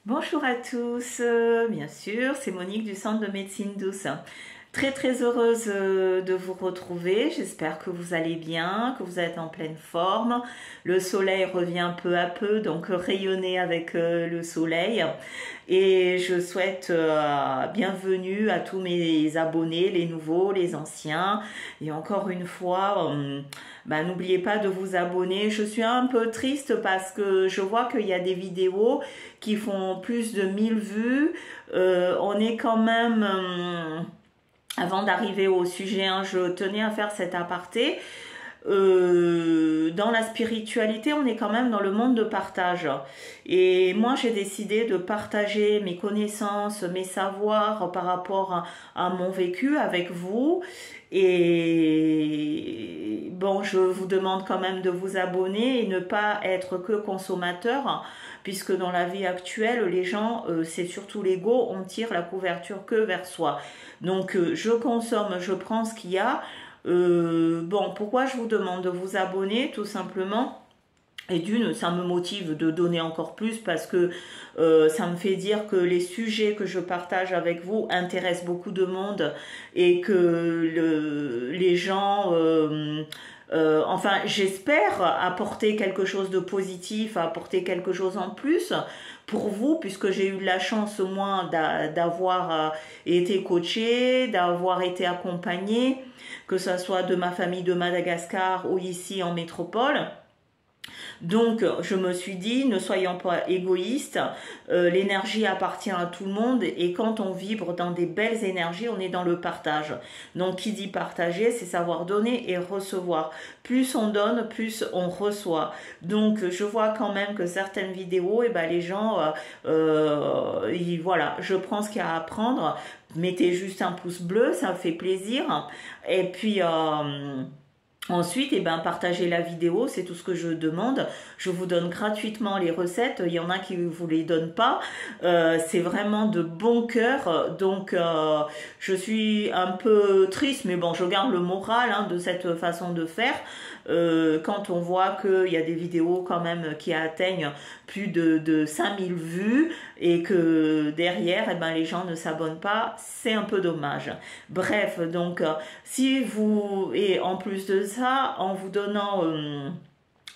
Bonjour à tous, bien sûr, c'est Monique du Centre de médecine douce. Très heureuse de vous retrouver, j'espère que vous allez bien, que vous êtes en pleine forme. Le soleil revient peu à peu, donc rayonnez avec le soleil. Et je souhaite bienvenue à tous mes abonnés, les nouveaux, les anciens. Et encore une fois, n'oubliez pas de vous abonner. Je suis un peu triste parce que je vois qu'il y a des vidéos qui font plus de 1000 vues. On est quand même... avant d'arriver au sujet, je tenais à faire cet aparté. Dans la spiritualité, on est quand même dans le monde de partage. Et moi, j'ai décidé de partager mes connaissances, mes savoirs par rapport à mon vécu avec vous. Et bon, je vous demande quand même de vous abonner et ne pas être que consommateur, puisque dans la vie actuelle, les gens, c'est surtout l'ego, on tire la couverture que vers soi. Donc, je consomme, je prends ce qu'il y a. Bon, pourquoi je vous demande de vous abonner? Tout simplement. Et d'une, ça me motive de donner encore plus parce que ça me fait dire que les sujets que je partage avec vous intéressent beaucoup de monde et que les gens... enfin, j'espère apporter quelque chose de positif, apporter quelque chose en plus pour vous, puisque j'ai eu de la chance au moins d'avoir été coachée, d'avoir été accompagnée, que ce soit de ma famille de Madagascar ou ici en métropole. Donc, je me suis dit, ne soyons pas égoïstes, l'énergie appartient à tout le monde et quand on vibre dans des belles énergies, on est dans le partage. Donc, qui dit partager, c'est savoir donner et recevoir. Plus on donne, plus on reçoit. Donc, je vois quand même que certaines vidéos, les gens, voilà, je prends ce qu'il y a à apprendre. Mettez juste un pouce bleu, ça me fait plaisir. Et puis... ensuite, partagez la vidéo, c'est tout ce que je demande. Je vous donne gratuitement les recettes. Il y en a qui ne vous les donnent pas. C'est vraiment de bon cœur. Donc, je suis un peu triste, mais bon, je garde le moral de cette façon de faire. Quand on voit qu'il y a des vidéos quand même qui atteignent plus de 5000 vues et que derrière, les gens ne s'abonnent pas, c'est un peu dommage. Bref, donc, si vous... Et en plus de ça, en vous donnant...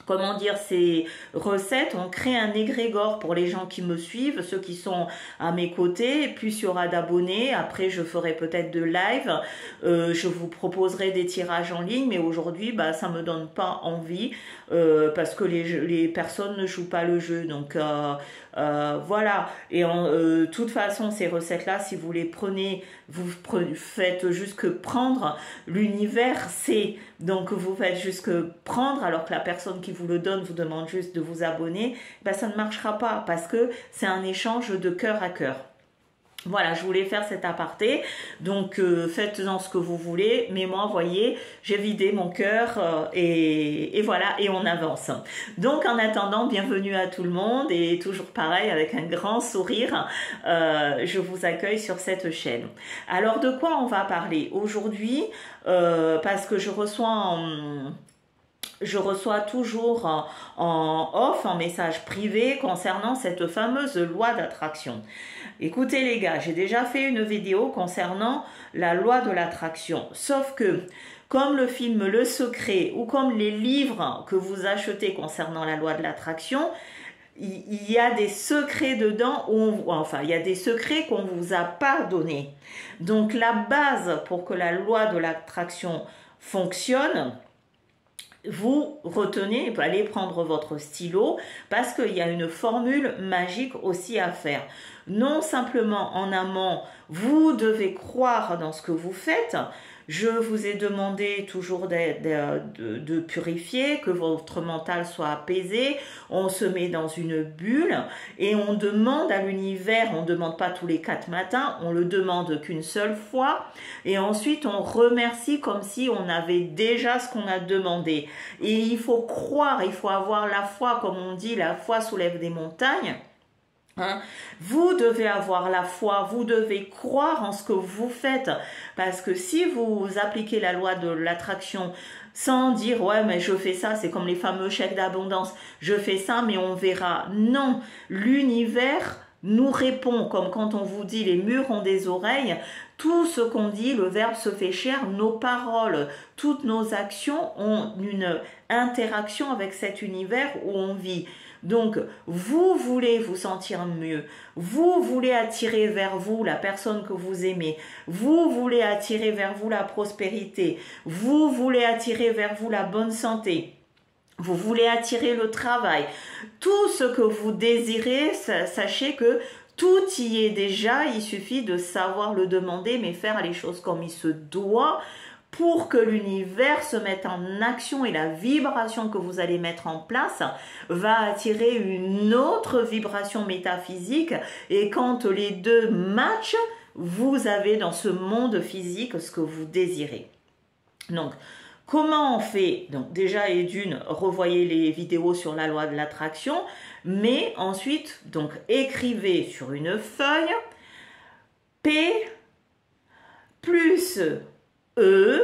comment dire, ces recettes, on crée un égrégore pour les gens qui me suivent, ceux qui sont à mes côtés, plus il y aura d'abonnés, après je ferai peut-être de live, je vous proposerai des tirages en ligne, mais aujourd'hui, ça me donne pas envie, parce que les personnes ne jouent pas le jeu, donc voilà, et de toute façon, ces recettes-là, si vous les prenez, faites juste que prendre, l'univers c'est, donc vous faites juste que prendre, alors que la personne qui vous le donne vous demande juste de vous abonner, ça ne marchera pas parce que c'est un échange de cœur à cœur. Voilà, je voulais faire cet aparté, donc faites-en ce que vous voulez, mais moi, voyez, j'ai vidé mon cœur et voilà, et on avance. Donc en attendant, bienvenue à tout le monde et toujours pareil, avec un grand sourire, je vous accueille sur cette chaîne. Alors de quoi on va parler aujourd'hui, parce que je reçois toujours en off, en message privé concernant cette fameuse loi d'attraction. Écoutez les gars, j'ai déjà fait une vidéo concernant la loi de l'attraction. Sauf que, comme le film Le Secret ou comme les livres que vous achetez concernant la loi de l'attraction, il y a des secrets dedans, il y a des secrets qu'on ne vous a pas donnés. Donc la base pour que la loi de l'attraction fonctionne, vous retenez, allez prendre votre stylo parce qu'il y a une formule magique aussi à faire. Non simplement en amont, vous devez croire dans ce que vous faites. Je vous ai demandé toujours de purifier, que votre mental soit apaisé. On se met dans une bulle et on demande à l'univers, on ne demande pas tous les 4 matins, on le demande qu'une seule fois. Et ensuite, on remercie comme si on avait déjà ce qu'on a demandé. Et il faut croire, il faut avoir la foi, comme on dit, la foi soulève des montagnes. Vous devez avoir la foi, vous devez croire en ce que vous faites, parce que si vous appliquez la loi de l'attraction sans dire ouais mais je fais ça, c'est comme les fameux chèques d'abondance, je fais ça mais on verra. Non, l'univers nous répond, comme quand on vous dit les murs ont des oreilles, tout ce qu'on dit, le verbe se fait chair, nos paroles, toutes nos actions ont une interaction avec cet univers où on vit. Donc, vous voulez vous sentir mieux, vous voulez attirer vers vous la personne que vous aimez, vous voulez attirer vers vous la prospérité, vous voulez attirer vers vous la bonne santé, vous voulez attirer le travail. Tout ce que vous désirez, sachez que tout y est déjà, il suffit de savoir le demander, mais faire les choses comme il se doit, pour que l'univers se mette en action et la vibration que vous allez mettre en place va attirer une autre vibration métaphysique. Et quand les deux matchent, vous avez dans ce monde physique ce que vous désirez. Donc, comment on fait? Donc déjà et d'une, revoyez les vidéos sur la loi de l'attraction, mais ensuite, donc écrivez sur une feuille P plus E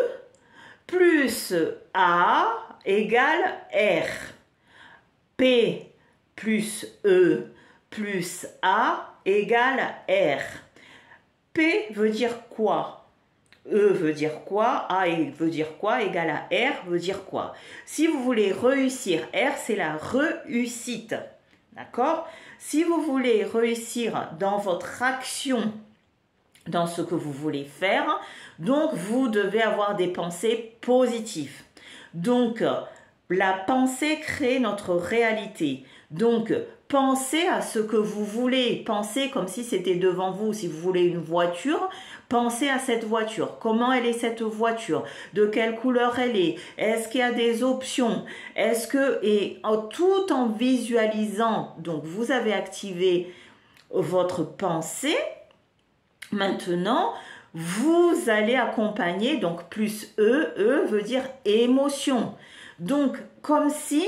plus A égale R. P plus E plus A égale R. P veut dire quoi? E veut dire quoi? A veut dire quoi? Égale à R veut dire quoi? Si vous voulez réussir, R c'est la réussite. D'accord? Si vous voulez réussir dans votre action, dans ce que vous voulez faire, donc vous devez avoir des pensées positives. Donc la pensée crée notre réalité. Donc pensez à ce que vous voulez, pensez comme si c'était devant vous. Si vous voulez une voiture, pensez à cette voiture. Comment elle est cette voiture? De quelle couleur elle est? Est-ce qu'il y a des options? Est-ce que, et tout en visualisant, donc vous avez activé votre pensée. Maintenant, vous allez accompagner, donc plus E veut dire émotion. Donc, comme si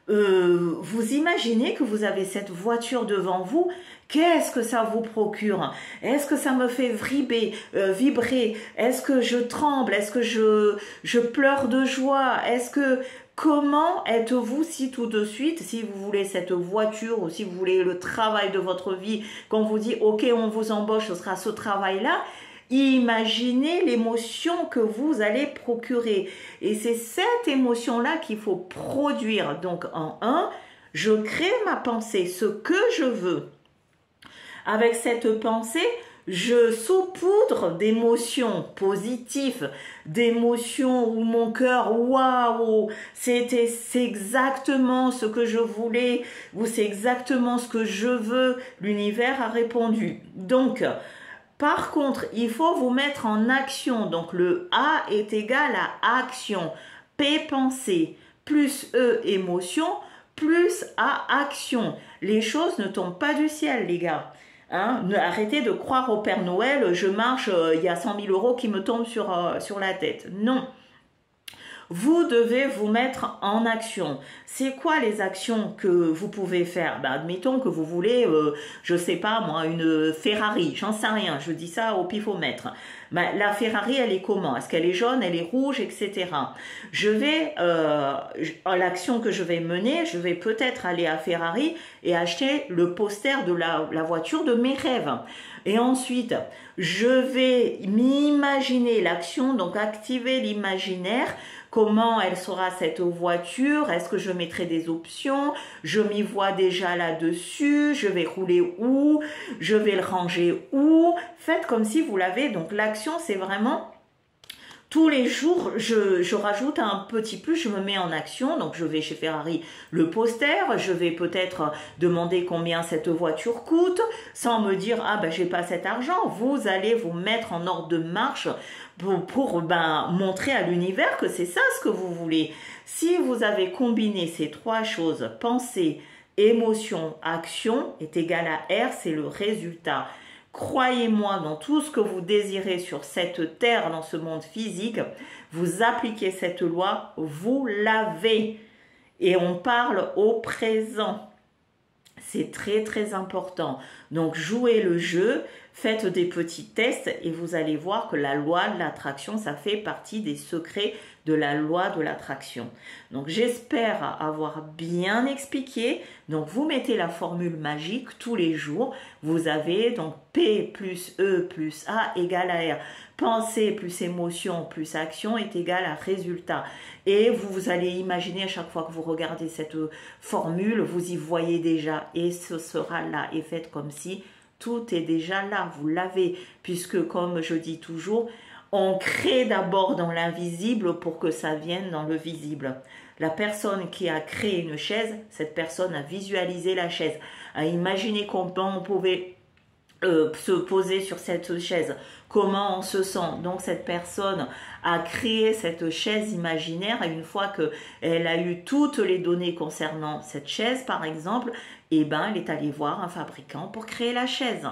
vous imaginez que vous avez cette voiture devant vous, qu'est-ce que ça vous procure? Est-ce que ça me fait vibrer? Est-ce que je tremble? Est-ce que je pleure de joie? Comment êtes-vous si tout de suite, si vous voulez cette voiture ou si vous voulez le travail de votre vie, qu'on vous dit ok on vous embauche, ce sera ce travail-là, imaginez l'émotion que vous allez procurer. Et c'est cette émotion-là qu'il faut produire. Donc en 1, je crée ma pensée, ce que je veux. Avec cette pensée, je saupoudre d'émotions positives, d'émotions où mon cœur, waouh, c'est exactement ce que je voulais, ou c'est exactement ce que je veux, l'univers a répondu. Donc, par contre, il faut vous mettre en action, donc le A est égal à action, P pensée, plus E émotion, plus A action. Les choses ne tombent pas du ciel, les gars. Hein, arrêtez de croire au Père Noël, je marche, il y a 100 000 euros qui me tombent sur la tête. Non. Vous devez vous mettre en action. C'est quoi les actions que vous pouvez faire? Ben, admettons que vous voulez, je sais pas moi, une Ferrari, j'en sais rien, je dis ça au pifomètre. Ben, la Ferrari, elle est comment? Est-ce qu'elle est jaune, elle est rouge, etc. Je vais, l'action que je vais mener, je vais peut-être aller à Ferrari et acheter le poster de la voiture de mes rêves. Et ensuite, je vais m'imaginer l'action, donc activer l'imaginaire. Comment elle sera cette voiture? Est-ce que je mettrai des options? Je m'y vois déjà là-dessus. Je vais rouler où? Je vais le ranger où? Faites comme si vous l'avez. Donc l'action, c'est vraiment... Tous les jours, je rajoute un petit plus, je me mets en action. Donc, je vais chez Ferrari le poster. Je vais peut-être demander combien cette voiture coûte sans me dire « Ah, ben, j'ai pas cet argent ». Vous allez vous mettre en ordre de marche pour montrer à l'univers que c'est ça ce que vous voulez. Si vous avez combiné ces trois choses, pensée, émotion, action, est égal à R, c'est le résultat. Croyez-moi, dans tout ce que vous désirez sur cette terre, dans ce monde physique, vous appliquez cette loi, vous l'avez. Et on parle au présent. C'est très très important. Donc jouez le jeu, faites des petits tests et vous allez voir que la loi de l'attraction, ça fait partie des secrets de la loi de l'attraction. Donc j'espère avoir bien expliqué. Donc vous mettez la formule magique tous les jours. Vous avez donc P plus E plus A égale à R. Pensée plus émotion plus action est égal à résultat. Et vous allez imaginer à chaque fois que vous regardez cette formule, vous y voyez déjà et ce sera là. Et faites comme si tout est déjà là, vous l'avez. Puisque comme je dis toujours, on crée d'abord dans l'invisible pour que ça vienne dans le visible. La personne qui a créé une chaise, cette personne a visualisé la chaise, a imaginé comment on pouvait se poser sur cette chaise, comment on se sent. Donc cette personne a créé cette chaise imaginaire et une fois qu'elle a eu toutes les données concernant cette chaise par exemple, et ben elle est allée voir un fabricant pour créer la chaise.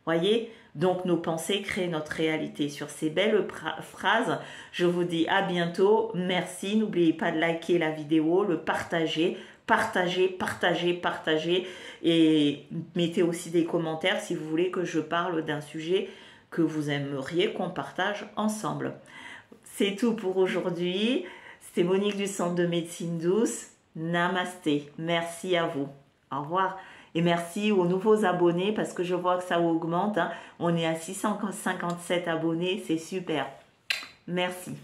Voyez? Donc nos pensées créent notre réalité. Sur ces belles phrases, je vous dis à bientôt. Merci. N'oubliez pas de liker la vidéo, le partager. Partagez, partagez, partagez et mettez aussi des commentaires si vous voulez que je parle d'un sujet que vous aimeriez qu'on partage ensemble. C'est tout pour aujourd'hui. C'était Monique du Centre de Médecine Douce. Namasté. Merci à vous. Au revoir. Et merci aux nouveaux abonnés parce que je vois que ça augmente. Hein. On est à 657 abonnés. C'est super. Merci.